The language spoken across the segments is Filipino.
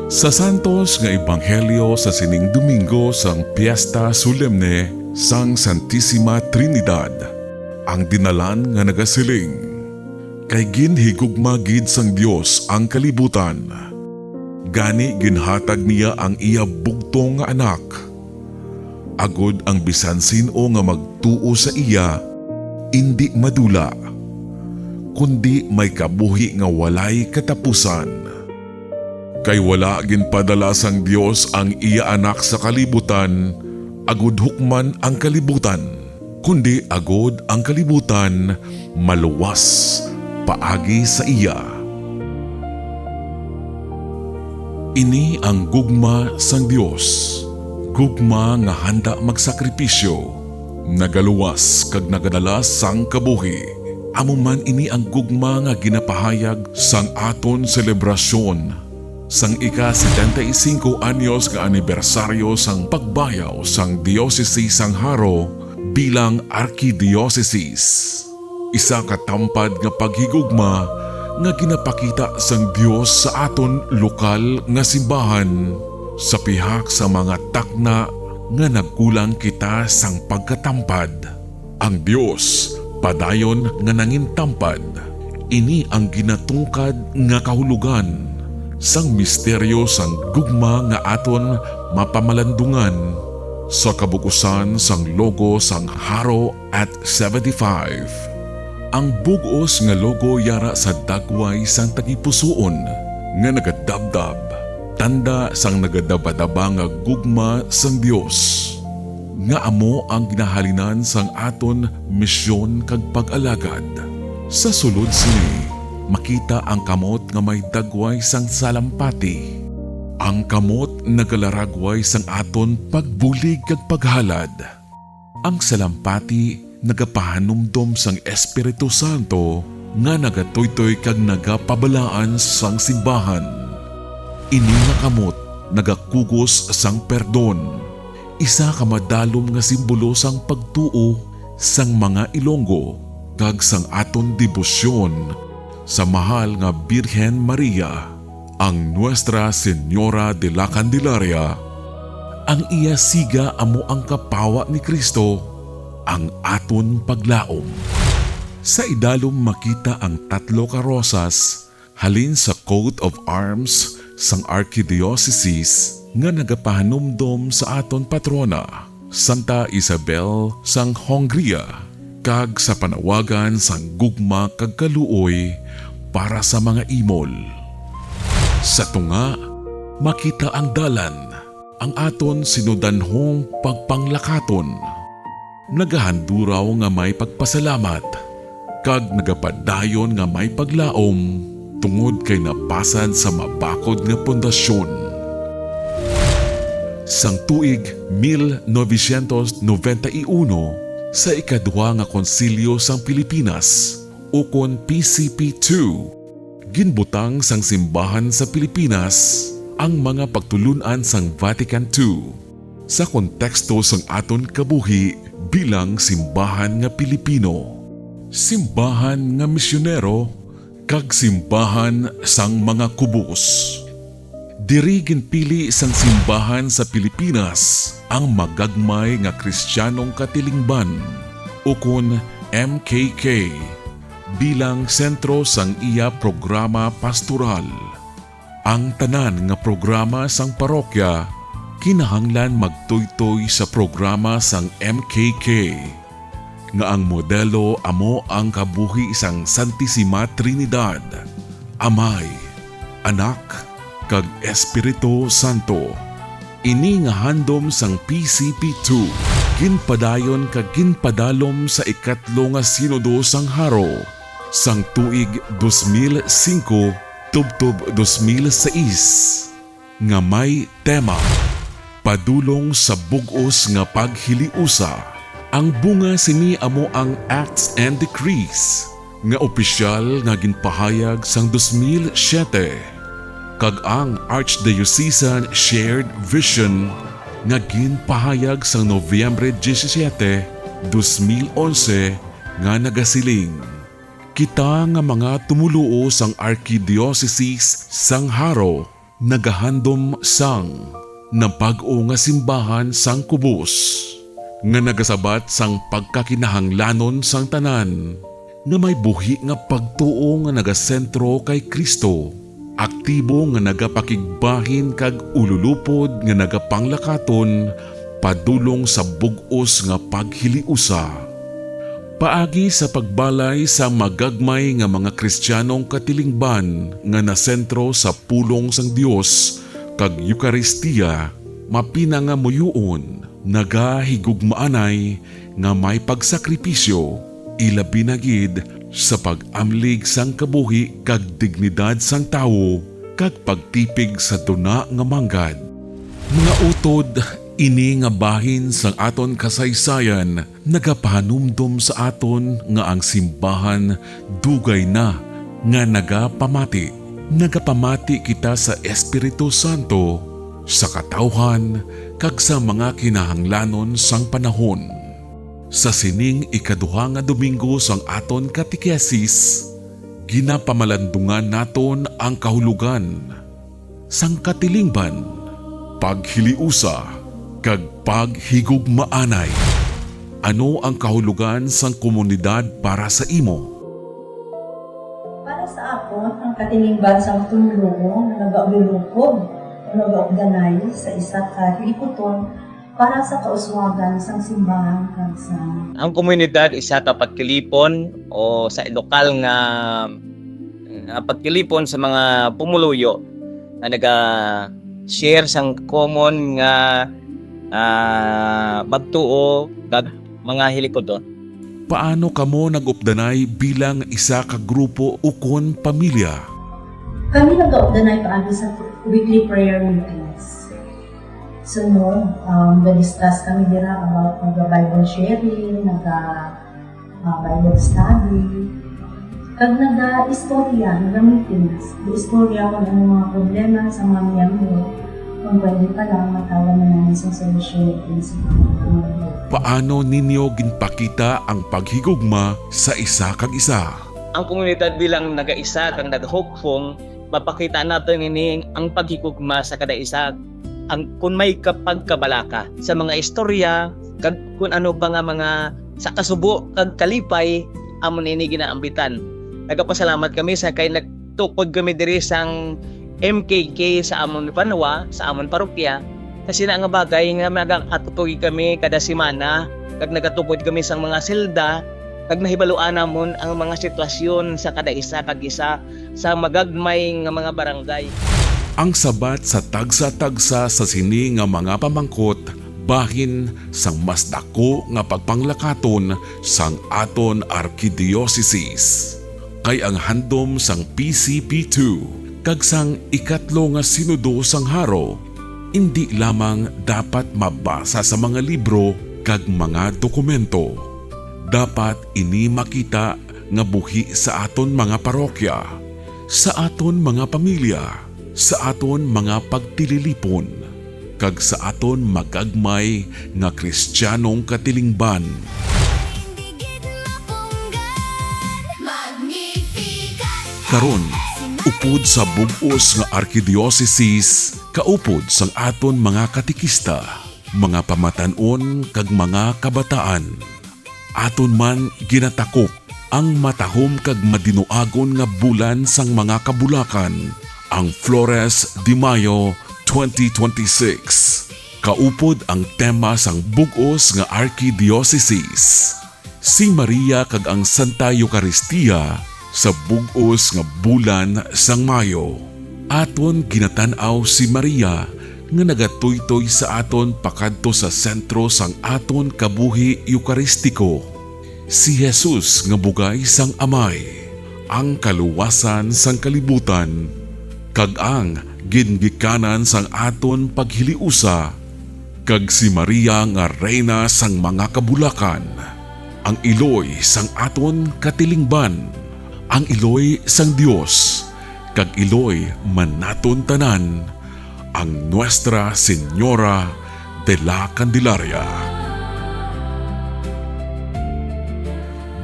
Sa santos nga ebanghelyo sa sining Domingo sang Piesta Solemne sang Santissima Trinidad, ang dinalan nga nagasiling, kay ginhigugma gid sang Dios ang kalibutan. Gani ginhatag niya ang iya bugtong nga anak. Agod ang bisan sino nga magtuo sa iya, indi madula, kundi may kabuhi nga walay katapusan. Kay wala ginpadala sang Dios ang iya anak sa kalibutan, agud hukman ang kalibutan, kundi agud ang kalibutan maluwas paagi sa iya. Ini ang gugma sang Dios, gugma nga handa magsakripisyo, nagaluwas kag nagadala sang kabuhi. Amo man ini ang gugma nga ginapahayag sang aton selebrasyon sang ika-75 anyos nga anibersaryo sang pagbayaw sang Diocese sang Haro bilang Archdiocese. Isa katampad nga paghigugma nga ginapakita sang Dios sa aton lokal nga simbahan sa pihak sa mga takna nga nagkulang kita sang pagkatampad. Ang Dios padayon nga nangintampad. Ini ang ginatungkad nga kahulugan sang misteryo sang gugma nga aton mapamalandungan sa kabukusan sang logo sang Haro at 75. Ang bugos nga logo yara sa dagway sang tagipusoon nga nagadabdab, tanda sang nagadabadaba nga gugma sang Dios, nga amo ang ginahalinan sang aton misyon kag pag-alagad. Sa sulod sini, makita ang kamot nga may dagway sang salampati. Ang kamot nagalaragway sang aton pagbulig kag paghalad. Ang salampati nagapahanumdom sang Espiritu Santo nga nagatuytoy kag nagapabalaan sang simbahan. Ini nga kamot nagakugos sang perdon. Isa ka madalom nga simbolo sang pagtuo sang mga Ilonggo kag sang aton debosyon sa mahal nga Birhen Maria, ang Nuestra Señora de la Candelaria. Ang iya siga amo ang kapawa ni Kristo, ang aton paglaom. Sa idalom makita ang tatlo ka rosas halin sa coat of arms sang Archdiocese nga nagapahanumdom sa aton patrona, Santa Isabel sang Hungria, kag sa panawagan sang gugma kag kaluoy para sa mga imol. Sa tunga, makita ang dalan, ang aton sinudanhong pagpanglakaton. Nagahanduraw nga may pagpasalamat, kag nagapadayon nga may paglaom tungod kay napasad sa mabakod nga pundasyon. Sang tuig 1991, sa ikadwa nga konsilyo sang Pilipinas, ukon PCP2, ginbutang sang simbahan sa Pilipinas ang mga pagtulunan sang Vatican II sa konteksto sang aton kabuhi bilang simbahan nga Pilipino, simbahan nga misyonero, kag simbahan sang mga kubos. Diri ginpili sang simbahan sa Pilipinas ang magagmay nga Kristiyanong Katilingban, ukon MKK, bilang sentro sang iya programa pastoral. Ang tanan nga programa sang parokya kinahanglan magtuytoy sa programa sang MKK, nga ang modelo amo ang kabuhi sang Santissima Trinidad, Amay, Anak, kag Espiritu Santo. Ini nga handom sang PCP2 ginpadayon kag ginpadalom sa ikatlo nga sinodo sang Haro sang tuig 2005 tubtob 2006 nga may tema Padulong sa bugos nga paghiliusa. Ang bunga sini amo ang Acts and Decrees nga opisyal nga ginpahayag sang 2007 kag ang Archdiocesan Shared Vision nga ginpahayag sang Nobyembre 17, 2011 nga nagasiling, kita nga mga tumuluo sang Archdiocese sang Haro nagahandom sang na bag-o nga simbahan sang kubos nga nagasabat sang pagkakinahanglanon sang tanan nga may buhi nga pagtuo nga nagasentro kay Kristo, aktibo nga nagapakigbahin kag ululupod nga nagapanglakaton padulong sa bug-os nga paghiliusa. Paagi sa pagbalay sa magagmay nga mga Kristiyanong katilingban nga nasentro sa pulong sang Dios kag Eucharistia, mapina nga muyuon nagahigugmaanay nga may pagsakripisyo, ilabi na gid sa pag-amlig sang kabuhi kag dignidad sang tawo kag pagtipig sa duna nga manggad. Mga utod, ini nga bahin sang aton kasaysayan nagapahanumdum sa aton nga ang simbahan dugay na nga nagapamati. Nagapamati kita sa Espiritu Santo, sa katawhan kag sa mga kinahanglanon sang panahon. Sa sining ikaduha nga Domingo sang aton katikesis, ginapamalandungan naton ang kahulugan sang katilingban, paghiliusa kag paghigugmaanay. Ano ang kahulugan sang komunidad para sa imo? Para sa ako, ang katilingban sa tumulong na nag-aululukog o nag-augdanay sa isa ka liputon para sa kauswagan sang simbahan kag sa Ang komunidad isa ka pagkilipon o sa lokal nga pagkilipon sa mga pumuluyo na naga-share sang common nga bagtuo kag mga hilikoton. Paano kamo nag-updanay bilang isa ka grupo o kon pamilya? kami nag-augdanay paagi sa weekly prayer meetings. So nag-discuss kami dira about mag-Bible sharing, Bible study, kag nag-istorya, nag-meetings. Istorya kung ano mga problema sa mga miyembro, kung pwede pa lang matawan na namin sa solusyon sa Paano ninyo ginpakita ang paghigugma sa isa kag isa? Ang komunidad bilang nag-isa kang naghukfong, mapakita natin ini ang paghigugma sa kada isa. Kung may kapagkabalaka sa mga istorya, kag kung ano ba nga mga sa kasubo kag kalipay, amon ini ginaambitan. Nagapasalamat kami sa kay nagtukod kami diri sang MKK sa amon Panawa, sa amon parokya. Kasi na nga bagay nga magatutugi kami kada semana, kag nagatukod kami sang mga silda, kag nahibaluan namon ang mga sitwasyon sa kada isa kag isa sa magagmay nga mga barangay. Ang sabat sa tagsa-tagsa sa sini nga mga pamangkot bahin sang mas dako nga pagpanglakaton sang aton arkidiocese. Kay ang handom sang PCP2 kag sang ikatlo nga sinudo sang haro, hindi lamang dapat mabasa sa mga libro kag mga dokumento. Dapat ini makita nga buhi sa aton mga parokya, sa aton mga pamilya, sa aton mga pagtililipon, kag sa aton magagmay nga Kristiyanong katilingban. Karon, upod sa bug-os nga arkidiocese, kaupod sang aton mga katikista, mga pamatanon kag mga kabataan. Aton man ginatakop ang matahom kag madinuagon nga bulan sang mga kabulakan, ang Flores de Mayo 2026. Kaupod ang tema sang bug-os nga arkidiocese, si Maria kag ang Santa Eucharistia sa bug-os nga bulan sang Mayo. Aton ginatan-aw si Maria nga nagatuytoy sa aton pakadto sa sentro sang aton kabuhi eukaristiko. Si Jesus nga bugay sang Amay, ang kaluwasan sang kalibutan, kag ang gingikanan sang aton paghiliusa, kag si Maria nga reyna sang mga kabulakan, ang iloy sang aton katilingban, ang iloy sang Dios, kag iloy man naton tanan, ang Nuestra Señora de la Candelaria.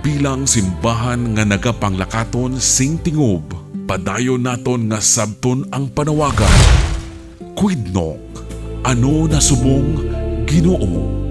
Bilang simbahan nga nagapanglakaton sing tingob, padayon naton nga sabton ang panawagan. Quidnok, ano na subong Ginoo.